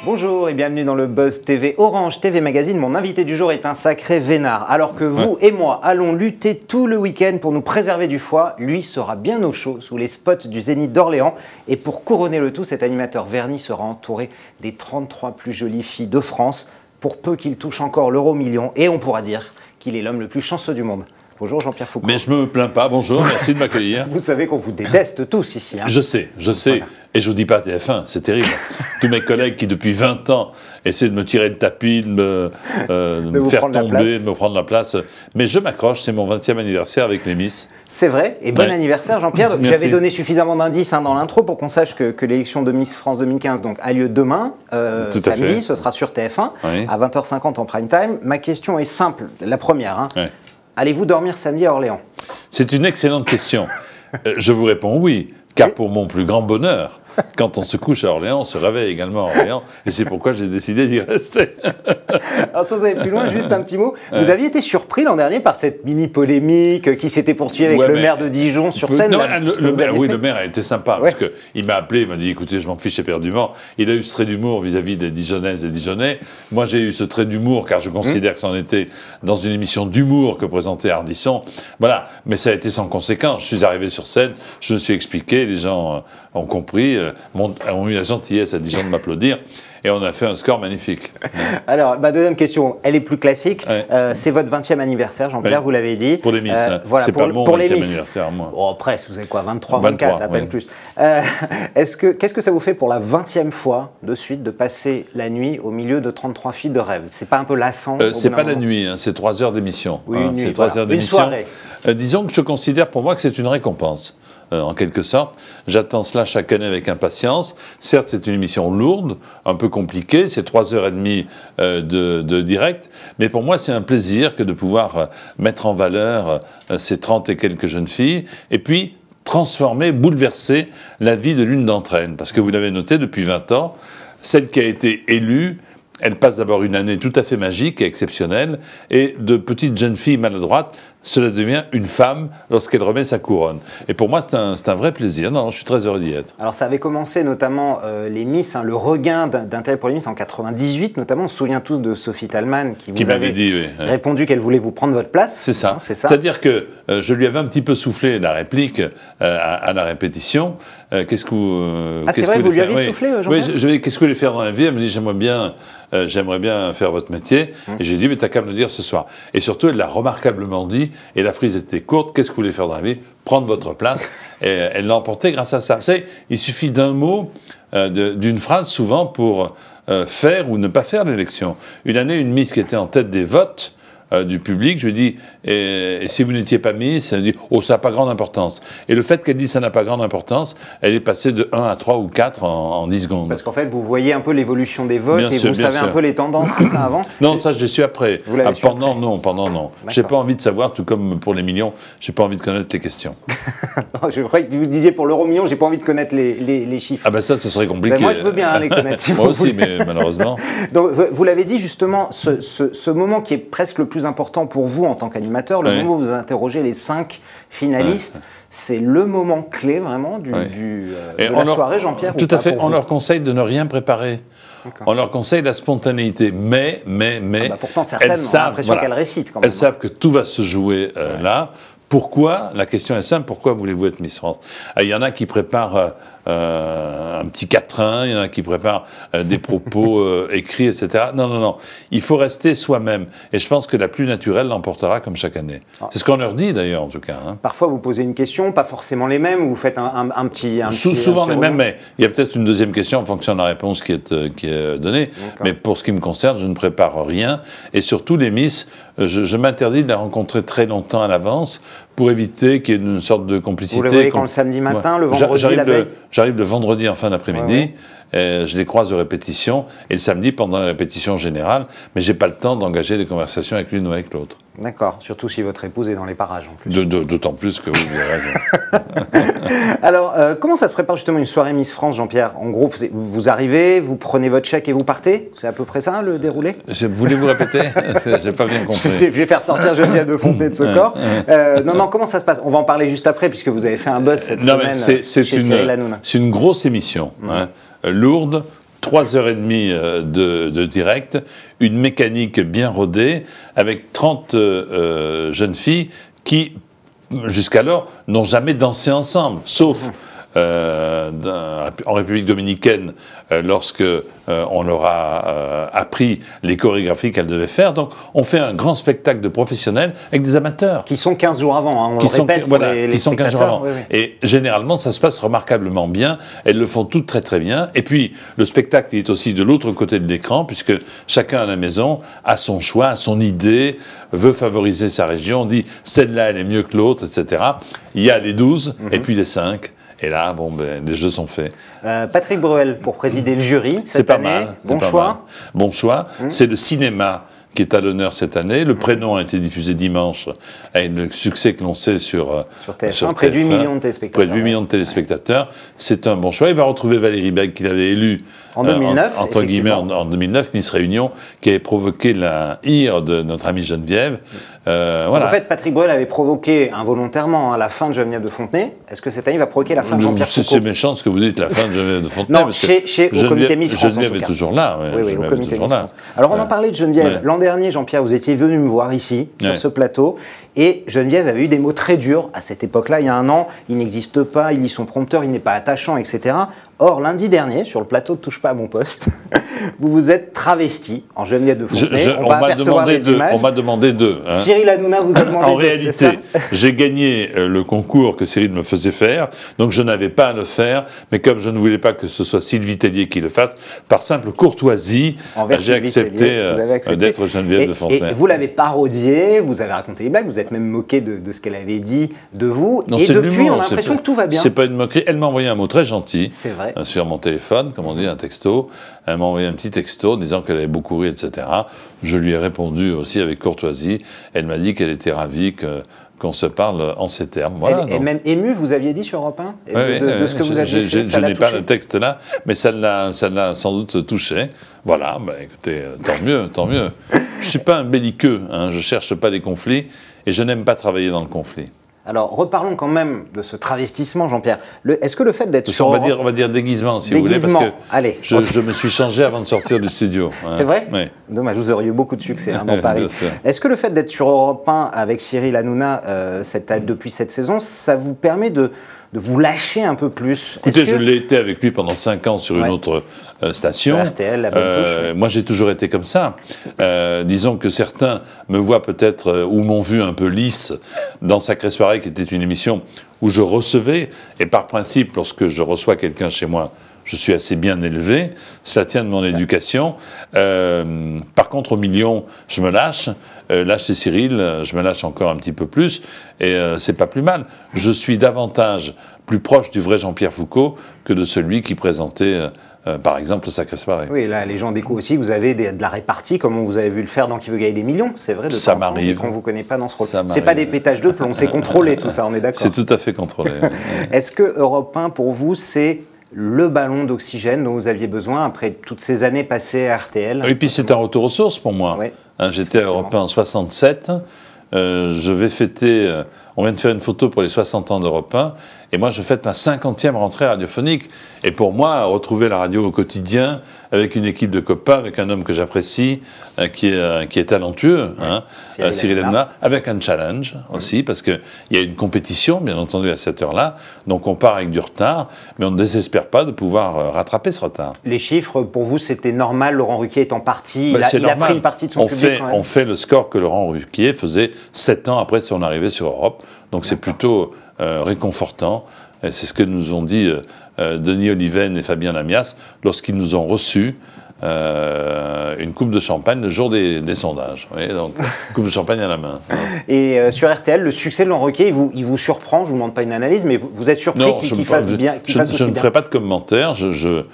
Bonjour et bienvenue dans le Buzz TV Orange TV Magazine. Mon invité du jour est un sacré vénard. Alors que vous et moi allons lutter tout le week-end pour nous préserver du foie, lui sera bien au chaud sous les spots du Zénith d'Orléans. Et pour couronner le tout, cet animateur verni sera entouré des 33 plus jolies filles de France, pour peu qu'il touche encore l'euro-million. Et on pourra dire qu'il est l'homme le plus chanceux du monde. Bonjour Jean-Pierre Foucault. Mais je me plains pas, bonjour, merci de m'accueillir. Vous savez qu'on vous déteste tous ici. Hein. Je sais, voilà. Et je vous dis pas TF1, c'est terrible. Tous mes collègues qui depuis 20 ans essaient de me tirer le tapis, de me faire tomber, de me prendre la place. Mais je m'accroche, c'est mon 20e anniversaire avec les Miss. C'est vrai, et bon anniversaire Jean-Pierre. J'avais donné suffisamment d'indices dans l'intro pour qu'on sache que l'élection de Miss France 2015 donc, a lieu demain, samedi, ce sera sur TF1, à 20h50 en prime time. Ma question est simple, la première. Hein. Allez-vous dormir samedi à Orléans? C'est une excellente question. Je vous réponds oui, car pour mon plus grand bonheur, quand on se couche à Orléans, on se réveille également à Orléans, et c'est pourquoi j'ai décidé d'y rester. Alors sans aller plus loin, juste un petit mot. Vous aviez été surpris l'an dernier par cette mini-polémique qui s'était poursuivie avec le maire de Dijon sur scène. Non, le maire a été sympa, parce qu'il m'a appelé, il m'a dit, écoutez, je m'en fiche éperdument. Il a eu ce trait d'humour vis-à-vis des Dijonnaises et Dijonnais. Moi, j'ai eu ce trait d'humour, car je considère que c'en était dans une émission d'humour que présentait Ardisson. Voilà, mais ça a été sans conséquence. Je suis arrivé sur scène, je me suis expliqué, les gens ont compris, ont eu la gentillesse à Dijon de m'applaudir, et on a fait un score magnifique. Alors, ma deuxième question, elle est plus classique. C'est votre 20e anniversaire, Jean-Pierre, vous l'avez dit. Pour les Miss, voilà, c'est pas mon 20e anniversaire, moi. Oh, presque, vous avez quoi, 23, 24, à peine plus. Qu'est-ce que ça vous fait pour la 20e fois de suite de passer la nuit au milieu de 33 filles de rêve? C'est pas un peu lassant? C'est pas la nuit, c'est 3 heures d'émission. Oui, une nuit, une soirée. Disons que je considère pour moi que c'est une récompense. En quelque sorte. J'attends cela chaque année avec impatience. Certes, c'est une émission lourde, un peu compliquée, c'est 3h30 de direct, mais pour moi, c'est un plaisir que de pouvoir mettre en valeur ces 30 et quelques jeunes filles, et puis transformer, bouleverser la vie de l'une d'entre elles. Parce que vous l'avez noté, depuis 20 ans, celle qui a été élue, elle passe d'abord une année tout à fait magique et exceptionnelle, et de petite jeune fille maladroite, cela devient une femme lorsqu'elle remet sa couronne. Et pour moi, c'est un vrai plaisir. Non, je suis très heureux d'y être. Alors, ça avait commencé notamment les Miss, le regain d'intérêt pour les Miss en 98, notamment. On se souvient tous de Sophie Talman qui vous avait répondu qu'elle voulait vous prendre votre place. C'est ça. C'est-à-dire que je lui avais un petit peu soufflé la réplique à la répétition. Qu'est-ce que vous... c'est vrai, vous lui avez soufflé, Jean-Pierre? Oui, qu'est-ce que vous voulez faire dans la vie? Elle me dit, j'aimerais bien faire votre métier. Et j'ai dit, mais t'as qu'à me le dire ce soir. Et surtout, elle l'a remarquablement dit, et la phrase était courte, qu'est-ce que vous voulez faire dans la vie? Prendre votre place. Et elle l'a emporté grâce à ça. Vous savez, il suffit d'un mot, d'une phrase souvent pour faire ou ne pas faire l'élection. Une année, une Miss qui était en tête des votes du public, je lui dis, et si vous n'étiez pas Miss, elle dit, oh, ça n'a pas grande importance. Et le fait qu'elle dise ça n'a pas grande importance, elle est passée de 1 à 3 ou 4 en 10 secondes. Parce qu'en fait, vous voyez un peu l'évolution des votes et vous savez un peu les tendances, c'est ça, avant? Non, ça, je l'ai su après. Pendant, non. J'ai pas envie de savoir, tout comme pour les millions, j'ai pas envie de connaître les questions. Non, je croyais que vous disiez pour l'euro-million, j'ai pas envie de connaître les chiffres. Ah ben ça, ce serait compliqué. Ben moi, je veux bien les connaître, si moi vous voulez. aussi, mais malheureusement. Donc, vous l'avez dit, justement, ce moment qui est presque le plus important pour vous en tant qu'animateur, le moment où vous interrogez les 5 finalistes, c'est le moment clé vraiment de la soirée, Jean-Pierre? Tout à fait. On leur conseille de ne rien préparer. On leur conseille la spontanéité. Mais pourtant, certaines ont l'impression qu'elles récitent quand même. Elles savent que tout va se jouer là. Pourquoi? La question est simple. Pourquoi voulez-vous être Miss France? Il y en a qui préparent un petit quatrain, il y en a qui préparent des propos écrits, etc. Non. Il faut rester soi-même. Et je pense que la plus naturelle l'emportera comme chaque année. C'est ce qu'on leur dit d'ailleurs, en tout cas. Parfois, vous posez une question, pas forcément les mêmes, ou vous faites un petit... Souvent les mêmes, mais il y a peut-être une deuxième question en fonction de la réponse qui est donnée. Mais pour ce qui me concerne, je ne prépare rien. Et surtout, les Miss, je m'interdis de les rencontrer très longtemps à l'avance pour éviter qu'il y ait une sorte de complicité. Vous les voyez quand le samedi matin, le vendredi, la veille? J'arrive le vendredi en fin d'après-midi, je les croise de répétition, et le samedi pendant la répétition générale, mais je n'ai pas le temps d'engager des conversations avec l'une ou avec l'autre. D'accord, surtout si votre épouse est dans les parages en plus. D'autant plus que vous avez raison. Alors, comment ça se prépare justement une soirée Miss France, Jean-Pierre? En gros, vous arrivez, vous prenez votre chèque et vous partez? C'est à peu près ça, le déroulé? Voulez-vous répéter? J'ai pas bien compris. Je vais faire sortir Geneviève de Fontenay de ce corps. Non, comment ça se passe? On va en parler juste après, puisque vous avez fait un buzz cette semaine chez Cyril Hanouna. C'est une grosse émission, lourde, 3h30 de direct, une mécanique bien rodée, avec 30 jeunes filles qui, jusqu'alors, n'ont jamais dansé ensemble, sauf en République dominicaine, lorsque on leur a appris les chorégraphies qu'elles devaient faire. Donc, on fait un grand spectacle de professionnels avec des amateurs. Qui sont 15 jours avant, hein, on le répète pour les qui sont 15 jours avant. Oui, oui. Et généralement, ça se passe remarquablement bien. Elles le font toutes très très bien. Et puis, le spectacle il est aussi de l'autre côté de l'écran, puisque chacun à la maison a son choix, a son idée, veut favoriser sa région, dit celle-là, elle est mieux que l'autre, etc. Il y a les 12 et puis les 5. Et là, bon, les jeux sont faits. Patrick Bruel pour présider le jury cette c'est pas année. mal. Bon choix. Bon choix. C'est le cinéma qui est à l'honneur cette année. Le prénom a été diffusé dimanche avec le succès que l'on sait sur TF1, près de 8 millions de téléspectateurs. Près de 8 millions de téléspectateurs. C'est un bon choix. Il va retrouver Valérie Bègue, qu'il avait élue en 2009, entre guillemets, en 2009, Miss Réunion, qui avait provoqué la ire de notre amie Geneviève. Voilà. En fait, Patrick Bruel avait provoqué involontairement la fin de Geneviève de Fontenay. Est-ce que cette année, il va provoquer la fin de Jean-Pierre Foucault? C'est méchant ce que vous dites, la fin de Geneviève de Fontenay. Non, au comité Miss France, Geneviève est toujours là. Oui, au comité Miss France. Alors, on en parlait de Geneviève. L'an dernier, Jean-Pierre, vous étiez venu me voir ici, sur ce plateau, et Geneviève avait eu des mots très durs à cette époque-là, il y a un an. Il n'existe pas, il lit son prompteur, il n'est pas attachant, etc. Or, lundi dernier, sur le plateau de Touche pas à mon poste, vous vous êtes travesti en Geneviève de Fontenay. On m'a demandé deux. Hein. Cyril Hanouna vous a demandé En réalité, j'ai gagné le concours que Cyril me faisait faire, donc je n'avais pas à le faire, mais comme je ne voulais pas que ce soit Sylvie Tellier qui le fasse, par simple courtoisie, j'ai accepté d'être Geneviève de Fontenay. Et vous l'avez parodié, vous avez raconté des blagues, vous êtes même moqué de ce qu'elle avait dit de vous, non, et depuis, on a l'impression que tout va bien. C'est pas une moquerie, elle m'a envoyé un mot très gentil. C'est vrai. Sur mon téléphone, comme on dit, un texto. Elle m'a envoyé un petit texto disant qu'elle avait beaucoup ri, etc. Je lui ai répondu aussi avec courtoisie. Elle m'a dit qu'elle était ravie qu'on se parle en ces termes. Voilà, et même ému, vous aviez dit sur Europe 1 de ce que vous aviez fait. Je n'ai pas le texte là, mais ça l'a sans doute touché. Voilà, bah, écoutez, tant mieux, tant mieux. Je ne suis pas un belliqueux, hein, je ne cherche pas les conflits et je n'aime pas travailler dans le conflit. Alors, reparlons quand même de ce travestissement, Jean-Pierre. Est-ce que le fait d'être sur on va dire déguisement, si vous voulez, parce que allez, je me suis changé avant de sortir du studio. Hein. C'est vrai? Oui. Dommage, vous auriez eu beaucoup de succès dans Paris. Est-ce que le fait d'être sur Europe 1 avec Cyril Hanouna depuis cette saison, ça vous permet de vous lâcher un peu plus? Écoutez, je l'ai été avec lui pendant 5 ans sur une autre station. Sur RTL, la bonne touche. Moi, j'ai toujours été comme ça. Disons que certains me voient peut-être, ou m'ont vu un peu lisse dans Sacrée Soirée, qui était une émission où je recevais, et par principe, lorsque je reçois quelqu'un chez moi, je suis assez bien élevé, cela tient de mon éducation. Par contre, au million, je me lâche. Là, chez Cyril, je me lâche encore un petit peu plus, et c'est pas plus mal. Je suis davantage plus proche du vrai Jean-Pierre Foucault que de celui qui présentait, par exemple, le Sacré Soirée. Oui, là, les gens découvrent aussi que vous avez de la répartie, comme vous avez vu le faire dans Qui veut gagner des millions, c'est vrai, ça m'arrive. Qu'on ne vous connaît pas dans ce rôle. C'est pas des pétages de plomb, c'est contrôlé tout ça, on est d'accord. C'est tout à fait contrôlé. Est-ce que Europe 1, pour vous, c'est le ballon d'oxygène dont vous aviez besoin après toutes ces années passées à RTL? Et puis c'est un retour aux sources pour moi. Oui. J'étais à Europe 1 en 67. Je vais fêter... on vient de faire une photo pour les 60 ans d'Europe 1. Et moi, je fête ma 50e rentrée radiophonique. Et pour moi, retrouver la radio au quotidien, avec une équipe de copains, avec un homme que j'apprécie, qui est talentueux, Cyril Hanouna, avec un challenge aussi, parce qu'il y a une compétition, bien entendu, à cette heure-là. Donc on part avec du retard, mais on ne désespère pas de pouvoir rattraper ce retard. Les chiffres, pour vous, c'était normal? Laurent Ruquier est en partie, il a pris une partie de son public quand même. On fait le score que Laurent Ruquier faisait 7 ans après son arrivée sur Europe. Donc c'est plutôt réconfortant. C'est ce que nous ont dit Denis Oliven et Fabien Lamias lorsqu'ils nous ont reçus une coupe de champagne le jour des sondages. Vous voyez, donc, coupe de champagne à la main. Et sur RTL, le succès de Laurent Ruquier, il vous surprend? Je ne vous demande pas une analyse, mais vous êtes surpris qu'il fasse bien? Je ne ferai pas de commentaires. Je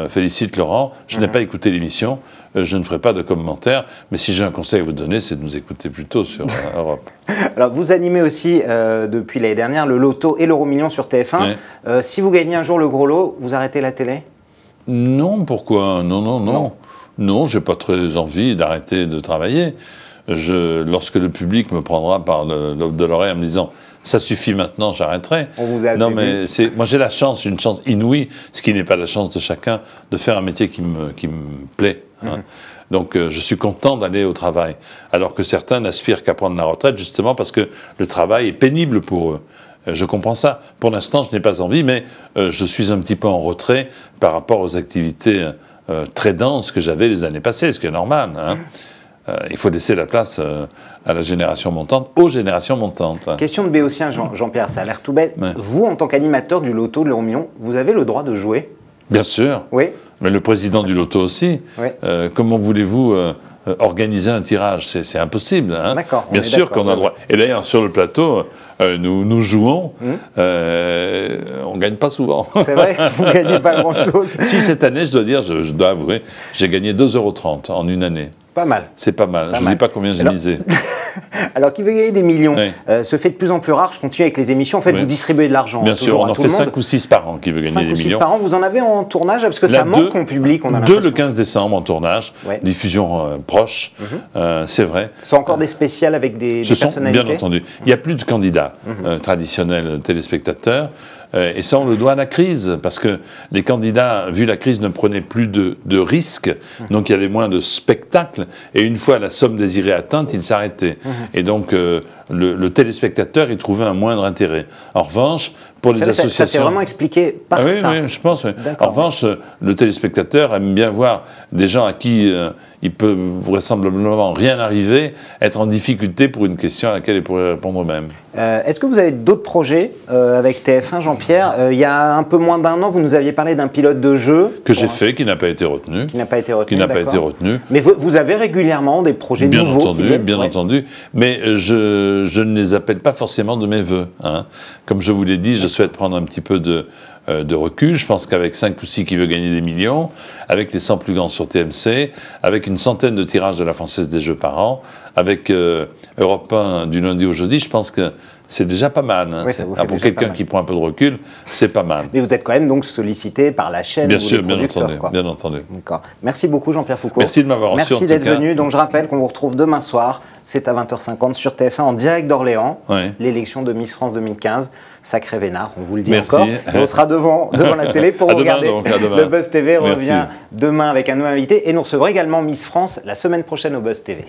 félicite Laurent. Je n'ai pas écouté l'émission. Je ne ferai pas de commentaires. Mais si j'ai un conseil à vous donner, c'est de nous écouter plutôt sur Europe. Alors, vous animez aussi, depuis l'année dernière, le loto et l'euro million sur TF1. Oui. Si vous gagnez un jour le gros lot, vous arrêtez la télé? Non, pourquoi? Non. Non, j'ai pas très envie d'arrêter de travailler. Lorsque le public me prendra par le lobe de l'oreille en me disant « ça suffit maintenant, j'arrêterai. On vous a assez non, mais moi j'ai la chance, une chance inouïe, ce qui n'est pas la chance de chacun, de faire un métier qui me plaît. Hein. Donc je suis content d'aller au travail, alors que certains n'aspirent qu'à prendre la retraite, justement parce que le travail est pénible pour eux. Je comprends ça. Pour l'instant, je n'ai pas envie, mais je suis un petit peu en retrait par rapport aux activités très denses que j'avais les années passées, ce qui est normal. Hein. Il faut laisser la place à la génération montante, aux générations montantes. Hein. Question de béotien, Jean-Pierre, ça a l'air tout bête. Ouais. Vous, en tant qu'animateur du loto de l'Euromillion, vous avez le droit de jouer? Bien sûr. Oui. Mais le président du loto aussi. Oui. Comment voulez-vous organiser un tirage? C'est impossible. Hein. D'accord. Bien sûr qu'on a le droit. Et d'ailleurs, sur le plateau, nous jouons. On ne gagne pas souvent. C'est vrai, vous ne gagnez pas grand-chose. Si, cette année, je dois dire, je dois avouer, j'ai gagné 2,30 € en une année. Pas mal. C'est pas mal. Je ne dis pas combien j'ai misé. Alors, qui veut gagner des millions Oui. se fait de plus en plus rare. Je continue avec les émissions. En fait, Oui. vous distribuez de l'argent. Bien sûr, on en fait 5 ou 6 par an qui veut gagner 5 des ou 6 millions. par an. Vous en avez en tournage? Parce que Là, ça manque en public, on a Deux le l'impression. 15 décembre en tournage, Ouais. diffusion proche, c'est vrai. Ce sont encore des spéciales avec des personnalités? Bien entendu. Il n'y a plus de candidats traditionnels téléspectateurs. Et ça, on le doit à la crise, parce que les candidats, vu la crise, ne prenaient plus de risques, donc il y avait moins de spectacles, et une fois la somme désirée atteinte, ils s'arrêtaient. Et donc, le téléspectateur y trouvait un moindre intérêt. En revanche, pour les associations... Ça s'est vraiment expliqué par ça? Oui, je pense. Oui. En revanche, le téléspectateur aime bien voir des gens à qui il peut vraisemblablement rien arriver, être en difficulté pour une question à laquelle il pourrait répondre eux-mêmes. Est-ce que vous avez d'autres projets avec TF1, Jean-Pierre? Il y a un peu moins d'un an, vous nous aviez parlé d'un pilote de jeu. Que j'ai fait, qui n'a pas été retenu. Qui n'a pas été retenu, Qui n'a pas d'accord. été retenu. Mais vous avez régulièrement des projets Bien nouveaux entendu, qui viennent? bien Ouais. entendu. Mais je ne les appelle pas forcément de mes voeux. Hein. Comme je vous l'ai dit, je souhaite prendre un petit peu de recul. Je pense qu'avec 5 ou 6 qui veut gagner des millions, avec les 100 plus grands sur TMC, avec une centaine de tirages de la Française des Jeux par an, avec Europe 1 du lundi au jeudi, je pense que c'est déjà pas mal. Hein. Oui, ça vous fait Pour déjà quelqu'un pas mal. qui prend un peu de recul, c'est pas mal. Mais vous êtes quand même donc sollicité par la chaîne Bien ou sûr, les bien producteurs, entendu, quoi. bien entendu. D'accord. Merci beaucoup Jean-Pierre Foucault. Merci de m'avoir reçu, en Merci tout d'être cas. venu. Donc je rappelle qu'on vous retrouve demain soir. C'est à 20h50 sur TF1 en direct d'Orléans. Ouais. L'élection de Miss France 2015. Sacré Vénard, on vous le dit Merci. encore. Et on sera devant la télé pour À vous demain, regarder. donc, à demain. Le Buzz TV revient Merci. demain avec un nouvel invité. Et nous recevrons également Miss France la semaine prochaine au Buzz TV.